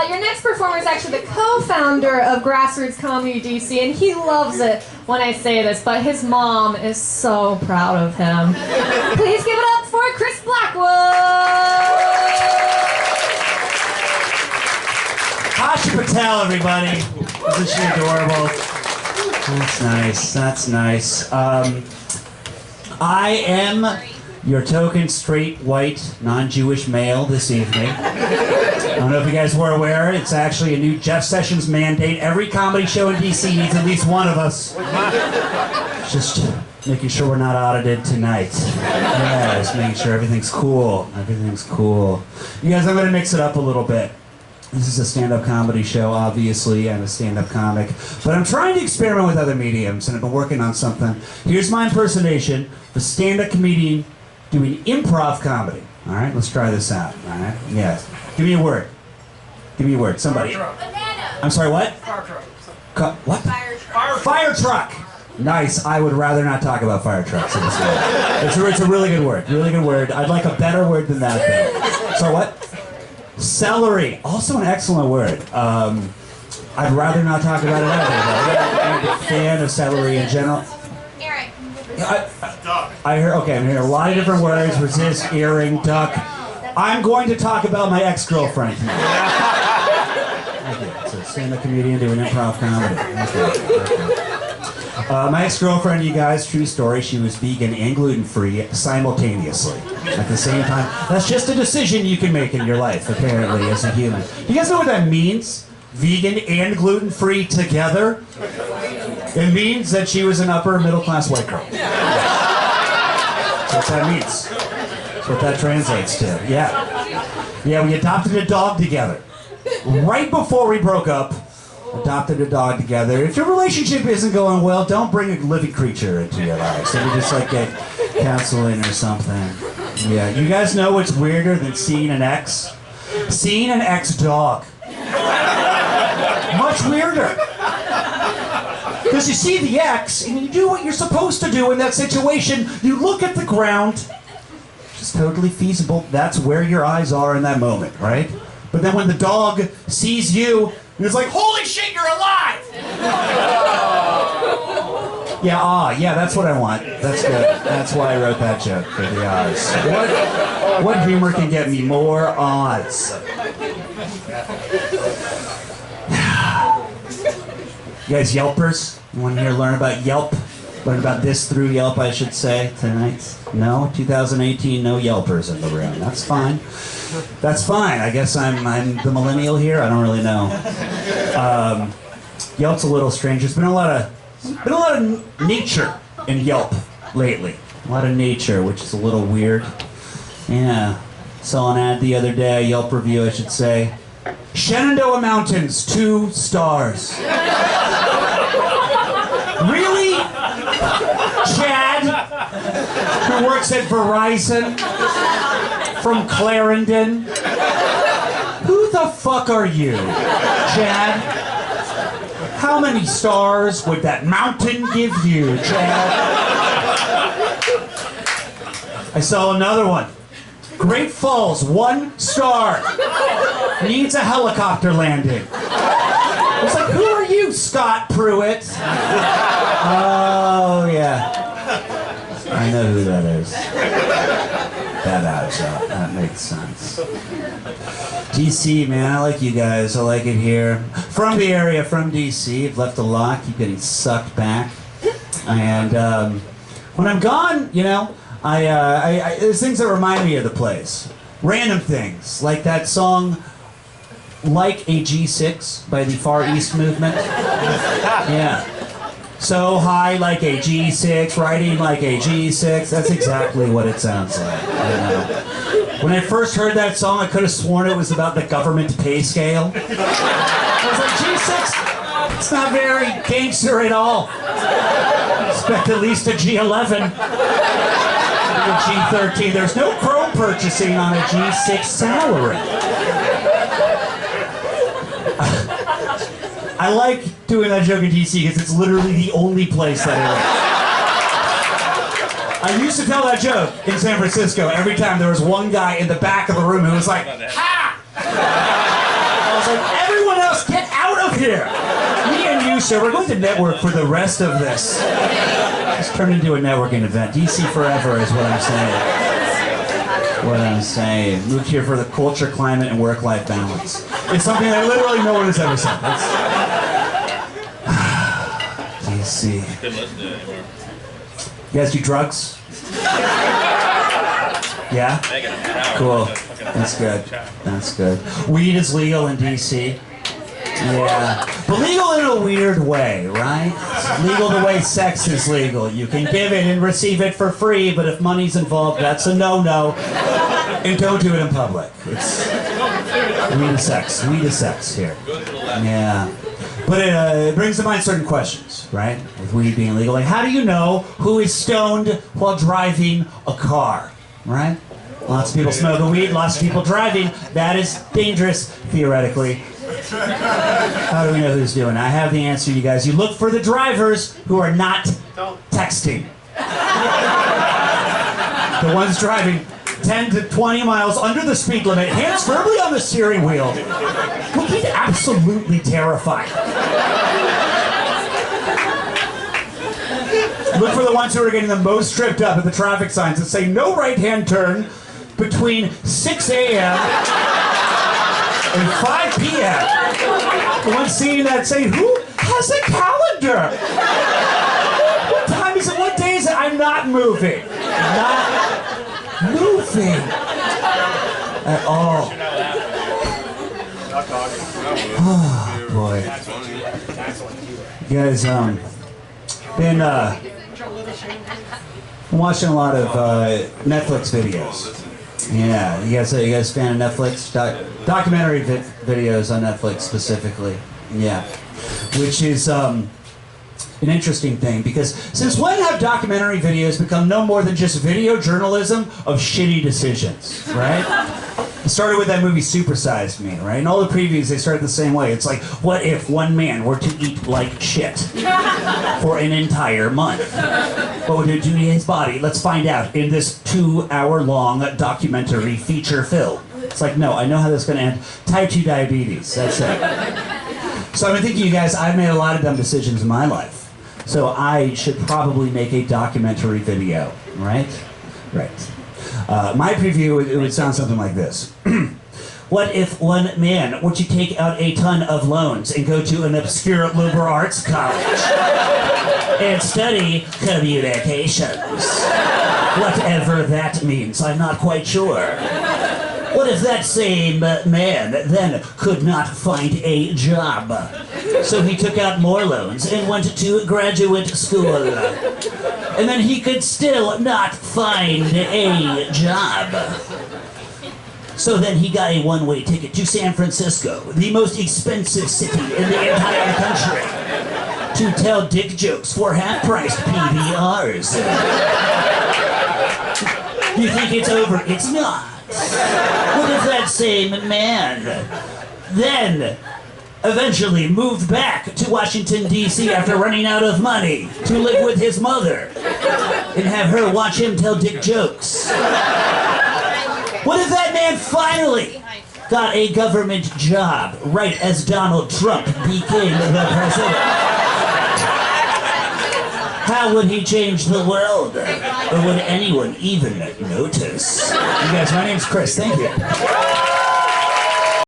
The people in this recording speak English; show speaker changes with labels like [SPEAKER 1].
[SPEAKER 1] your next performer is actually the co-founder of Grassroots Comedy DC, and he loves it when I say this, but his mom is so proud of him. Please give it up for Chris Blackwood!
[SPEAKER 2] Nimesh Patel, everybody. Isn't she adorable? That's nice. That's nice. I am your token straight, white, non-Jewish male this evening. I don't know if you guys were aware, it's actually a new Jeff Sessions mandate. Every comedy show in DC needs at least one of us. Just making sure we're not audited tonight. Yeah, just making sure everything's cool. Everything's cool. You guys, I'm going to mix it up a little bit. This is a stand-up comedy show, obviously. I'm a stand-up comic. But I'm trying to experiment with other mediums, and I've been working on something. Here's my impersonation of a stand-up comedian doing improv comedy. All right, let's try this out. All right, yes. Give me a word. Give me a word. Somebody.
[SPEAKER 3] Banana.
[SPEAKER 2] I'm sorry, what?
[SPEAKER 3] Fire truck.
[SPEAKER 2] What?
[SPEAKER 3] Fire truck.
[SPEAKER 2] Fire truck. Nice. I would rather not talk about fire trucks in this way. It's a really good word. Really good word. I'd like a better word than that, though. So what? Celery. Also an excellent word. I'd rather not talk about it either, though. I'm a fan of celery in general.
[SPEAKER 3] Earring.
[SPEAKER 2] I hear, okay, I'm hearing a lot of different words. Resist, earring, duck. I'm going to talk about my ex-girlfriend. Okay, so stand-up comedian doing improv comedy. Okay. My ex-girlfriend, you guys, true story, she was vegan and gluten-free simultaneously at the same time. That's just a decision you can make in your life, apparently, as a human. You guys know what that means? Vegan and gluten-free together? It means that she was an upper middle-class white girl. That's what that means. That's what that translates to. Yeah. Yeah, we adopted a dog together. Right before we broke up, adopted a dog together. If your relationship isn't going well, don't bring a living creature into your life. So we just like get counseling or something. Yeah, you guys know what's weirder than seeing an ex? Seeing an ex-dog. Much weirder. Because you see the ex, and you do what you're supposed to do in that situation. You look at the ground. It's totally feasible. That's where your eyes are in that moment, right? But then when the dog sees you, it's like, holy shit, you're alive! Yeah, that's what I want. That's good. That's why I wrote that joke, for the odds. What humor can get me more odds? You guys Yelpers? You want to learn about Yelp? Learn about this through Yelp, I should say, tonight? No? 2018, no Yelpers in the room. That's fine. That's fine. I guess I'm the millennial here. I don't really know. Yelp's a little strange. There's been a lot of nature in Yelp lately. A lot of nature, which is a little weird. Yeah. Saw an ad the other day, Yelp review, I should say. Shenandoah Mountains, 2 stars. Really? Chad, who works at Verizon, from Clarendon. Who the fuck are you, Chad? How many stars would that mountain give you, Chad? I saw another one. Great Falls, 1 star. Needs a helicopter landing. I was like, who are you, Scott Pruitt? Oh, yeah. I know who that is. That adds up. That makes sense. DC, man, I like you guys. I like it here. From the area, from DC. I've left a lot. Keep getting sucked back. And when I'm gone, you know, there's things that remind me of the place. Random things, like that song, Like a G6 by the Far East Movement. Yeah. So high like a G6, riding like a G6. That's exactly what it sounds like. You know? When I first heard that song, I could have sworn it was about the government pay scale. I was like, G6, it's not very gangster at all. Expect at least a G11. A G13. There's no chrome purchasing on a G6 salary. I like doing that joke in DC because it's literally the only place that it is. I used to tell that joke in San Francisco every time there was one guy in the back of the room who was like, ha! I was like, everyone else, get out of here! Me and you, sir, we're going to network for the rest of this. It's turned into a networking event. DC forever is what I'm saying. Moved here for the culture, climate, and work-life balance. It's something that literally no one has ever said. That's... DC.
[SPEAKER 4] Couldn't listen to it anymore.
[SPEAKER 2] You guys do drugs? Yeah? Cool. That's good. That's good. Weed is legal in DC. Yeah. But legal in a weird way, right? It's legal the way sex is legal. You can give it and receive it for free, but if money's involved, that's a no-no. And don't do it in public. It's weed is sex here. Yeah. But it brings to mind certain questions, right? With weed being illegal. Like, how do you know who is stoned while driving a car, right? Lots of people smoking weed, lots of people driving. That is dangerous, theoretically. How do we know who's doing it? I have the answer, you guys. You look for the drivers who are not texting. The ones driving 10 to 20 miles under the speed limit, hands firmly on the steering wheel, looking absolutely terrified. Look for the ones who are getting the most tripped up at the traffic signs that say no right-hand turn between 6 a.m. and 5 p.m. The ones seeing that say, who has a calendar? What time is it? What day is it? I'm not moving. Not moving at all. Oh boy. You guys, been watching a lot of Netflix videos. Yeah, you guys fan of Netflix? Documentary videos on Netflix specifically. Yeah. Which is an interesting thing, because since when have documentary videos become no more than just video journalism of shitty decisions, right? It started with that movie Supersized Me, right? And all the previews, they started the same way. It's like, what if one man were to eat like shit for an entire month? What would it do to his body? Let's find out in this 2-hour-long documentary feature film. It's like, no, I know how this is going to end. Type 2 diabetes, that's it. So I've been thinking, you guys, I've made a lot of dumb decisions in my life. So I should probably make a documentary video, right? Right. My preview, it would sound something like this. What if one man were to take out a ton of loans and go to an obscure liberal arts college and study communications? Whatever that means, I'm not quite sure. What if that same man then could not find a job? So he took out more loans and went to graduate school. And then he could still not find a job. So then he got a one-way ticket to San Francisco, the most expensive city in the entire country, to tell dick jokes for half-priced PBRs. You think it's over? It's not. What if that same man then eventually moved back to Washington, D.C. after running out of money to live with his mother and have her watch him tell dick jokes? What if that man finally got a government job right as Donald Trump became the president? How would he change the world? Or would anyone even notice? You guys, my name's Chris. Thank you.